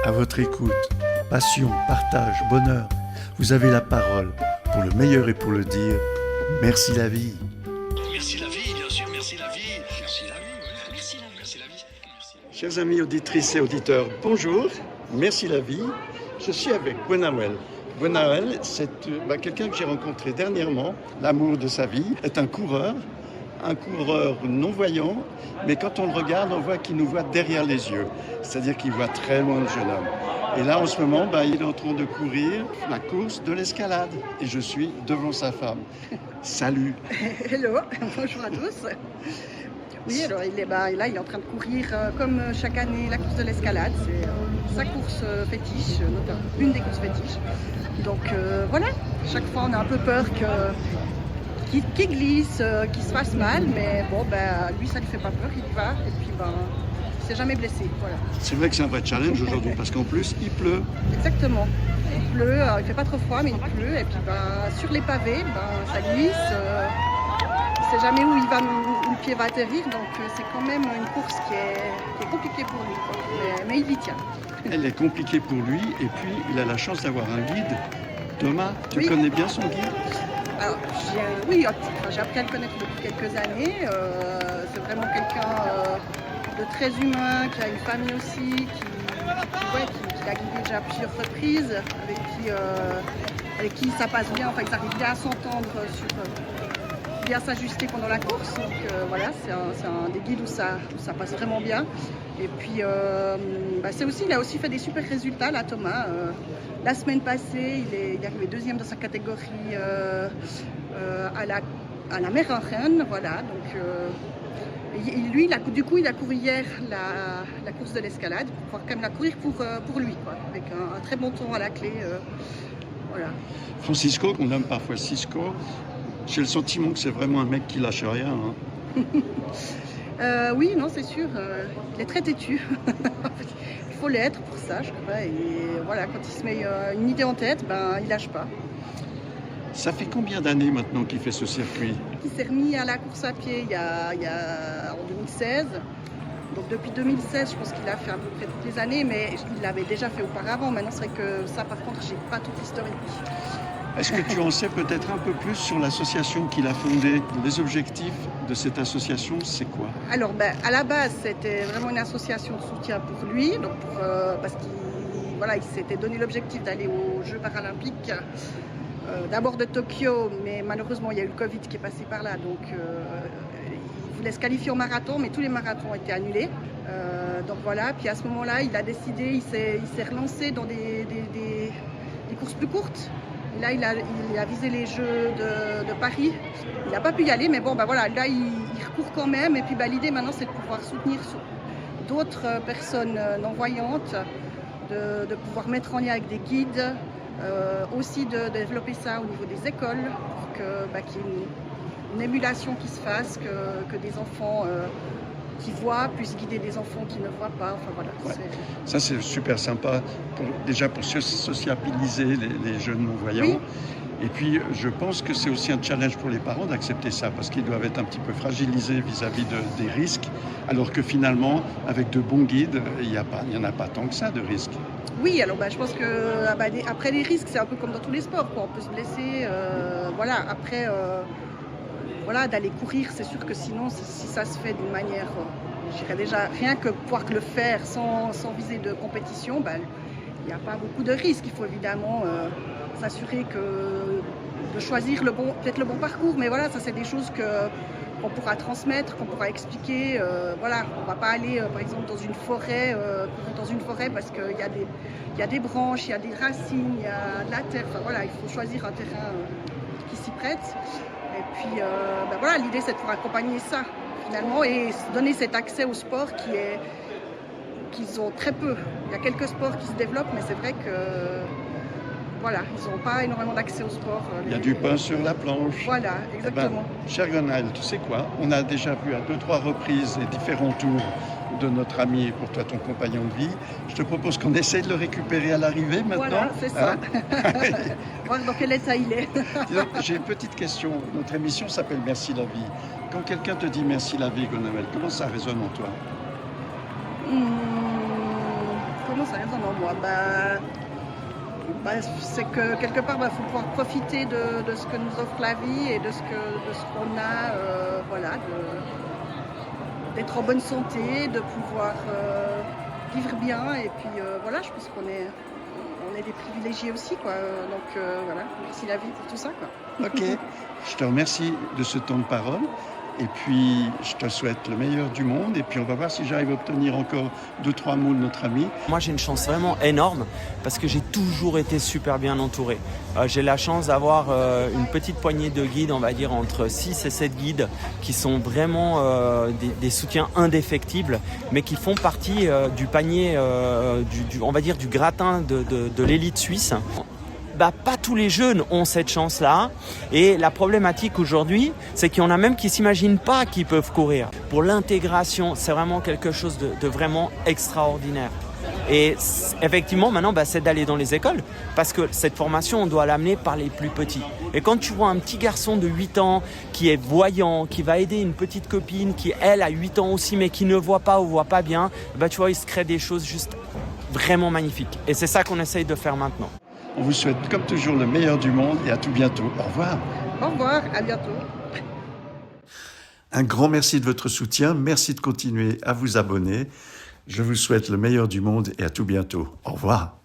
à votre écoute. Passion, partage, bonheur. Vous avez la parole pour le meilleur et pour le dire. Merci la vie. Merci la vie, bien sûr, merci la vie. Merci la vie, voilà, merci la vie. Merci la vie. Merci. Chers amis auditrices et auditeurs, bonjour. Merci la vie. Je suis avec Gwenaël. Gwenaël, c'est quelqu'un que j'ai rencontré dernièrement. L'amour de sa vie est un coureur non-voyant, mais quand on le regarde, on voit qu'il nous voit derrière les yeux. C'est-à-dire qu'il voit très loin le jeune homme. Et là, en ce moment, il est en train de courir la course de l'escalade. Et je suis devant sa femme. Salut. Hello, bonjour à tous. Oui, alors il est en train de courir comme chaque année la course de l'escalade. C'est sa course fétiche, notamment une des courses fétiches. Donc voilà, chaque fois on a un peu peur qu'il glisse, qu'il se fasse mal, mais bon, lui ça ne lui fait pas peur, il y va et puis il s'est jamais blessé. Voilà. C'est vrai que c'est un vrai challenge aujourd'hui parce qu'en plus il pleut. Exactement. Il pleut, il fait pas trop froid, mais il pleut et puis sur les pavés, ça glisse. Il ne sait jamais où le pied va atterrir, donc c'est quand même une course qui est compliquée pour lui, mais il y tient. Elle est compliquée pour lui et puis il a la chance d'avoir un guide. Thomas, tu connais bien son guide? Alors, j'ai appris à le connaître depuis quelques années. C'est vraiment quelqu'un de très humain, qui a une famille aussi, qui l'a guidé déjà à plusieurs reprises, avec qui ça passe bien, ils arrivent bien à s'entendre bien s'ajuster pendant la course. Donc voilà, c'est un des guides où ça passe vraiment bien. Et puis il a aussi fait des super résultats là, Thomas. La semaine passée, il est arrivé deuxième dans sa catégorie à la Merenchen, voilà. Donc lui, il a couru hier la course de l'escalade pour pouvoir quand même la courir pour lui, quoi, avec un très bon temps à la clé. Voilà. Francisco, qu'on nomme parfois Cisco, j'ai le sentiment que c'est vraiment un mec qui lâche rien. Oui, non, c'est sûr. Il est très têtu. Il faut l'être pour ça, je crois. Et voilà, quand il se met une idée en tête, il lâche pas. Ça fait combien d'années maintenant qu'il fait ce circuit? Il s'est remis à la course à pied il y a en 2016. Donc depuis 2016, je pense qu'il a fait à peu près toutes les années, mais il l'avait déjà fait auparavant. Maintenant, c'est vrai que ça, par contre, j'ai pas toute l'historique. Est-ce que tu en sais peut-être un peu plus sur l'association qu'il a fondée? Les objectifs de cette association, c'est quoi? Alors, à la base, c'était vraiment une association de soutien pour lui, donc parce qu'il s'était donné l'objectif d'aller aux Jeux paralympiques, d'abord de Tokyo, mais malheureusement, il y a eu le Covid qui est passé par là, donc il voulait se qualifier au marathon, mais tous les marathons ont été annulés. Donc voilà, puis à ce moment-là, il a décidé, il s'est relancé dans des courses plus courtes. Là, il a visé les Jeux de Paris. Il n'a pas pu y aller, mais bon, là, il recourt quand même. Et puis, l'idée maintenant, c'est de pouvoir soutenir d'autres personnes non-voyantes, de pouvoir mettre en lien avec des guides, aussi de développer ça au niveau des écoles, pour qu'il y ait une émulation qui se fasse, que des enfants qui voient puissent guider des enfants qui ne voient pas. Enfin, voilà, ouais. Ça, c'est super sympa, déjà pour sociabiliser les jeunes non-voyants. Oui. Et puis, je pense que c'est aussi un challenge pour les parents d'accepter ça, parce qu'ils doivent être un petit peu fragilisés vis-à-vis des risques, alors que finalement, avec de bons guides, il n'y en a pas tant que ça de risques. Oui, alors je pense que après les risques, c'est un peu comme dans tous les sports, quoi. On peut se blesser. Après... d'aller courir, c'est sûr que sinon, si ça se fait d'une manière, je dirais déjà, rien que pouvoir le faire sans viser de compétition, il n'y a pas beaucoup de risques. Il faut évidemment s'assurer de choisir peut-être le bon parcours, mais voilà, ça c'est des choses qu'on pourra transmettre, qu'on pourra expliquer. On ne va pas aller, par exemple, dans une forêt parce qu'il y a des branches, il y a des racines, il y a de la terre. Enfin, voilà, il faut choisir un terrain qui s'y prête. Et puis, l'idée, c'est de pouvoir accompagner ça, finalement, et donner cet accès au sport qu'ils ont très peu. Il y a quelques sports qui se développent, mais c'est vrai que, ils n'ont pas énormément d'accès au sport. Il y a du pain sur la planche. Voilà, exactement. Cher Gwenaël, tu sais quoi? On a déjà vu à 2-3 reprises les différents tours de notre ami et pour toi ton compagnon de vie. Je te propose qu'on essaye de le récupérer à l'arrivée maintenant. Voilà, c'est ça. Voir dans quel état il est. J'ai une petite question. Notre émission s'appelle Merci la vie. Quand quelqu'un te dit merci la vie, Gwenaël, comment ça résonne en toi? comment ça résonne en moi? C'est que quelque part, faut pouvoir profiter de ce que nous offre la vie et de ce qu'on a, voilà, d'être en bonne santé, de pouvoir vivre bien. Et puis voilà, je pense qu'on est des privilégiés aussi, quoi. Donc voilà, merci la vie pour tout ça, quoi. Ok, je te remercie de ce temps de parole. Et puis, je te souhaite le meilleur du monde. Et puis, on va voir si j'arrive à obtenir encore 2-3 mots de notre ami. Moi, j'ai une chance vraiment énorme parce que j'ai toujours été super bien entouré. J'ai la chance d'avoir une petite poignée de guides, on va dire entre 6 et 7 guides qui sont vraiment des soutiens indéfectibles, mais qui font partie du panier, on va dire du gratin de l'élite suisse. Pas tous les jeunes ont cette chance-là. Et la problématique aujourd'hui, c'est qu'il y en a même qui ne s'imaginent pas qu'ils peuvent courir. Pour l'intégration, c'est vraiment quelque chose de vraiment extraordinaire. Et effectivement, maintenant, c'est d'aller dans les écoles. Parce que cette formation, on doit l'amener par les plus petits. Et quand tu vois un petit garçon de 8 ans qui est voyant, qui va aider une petite copine qui, elle, a 8 ans aussi, mais qui ne voit pas ou voit pas bien, tu vois, il se crée des choses juste vraiment magnifiques. Et c'est ça qu'on essaye de faire maintenant. On vous souhaite comme toujours le meilleur du monde et à tout bientôt. Au revoir. Au revoir, à bientôt. Un grand merci de votre soutien. Merci de continuer à vous abonner. Je vous souhaite le meilleur du monde et à tout bientôt. Au revoir.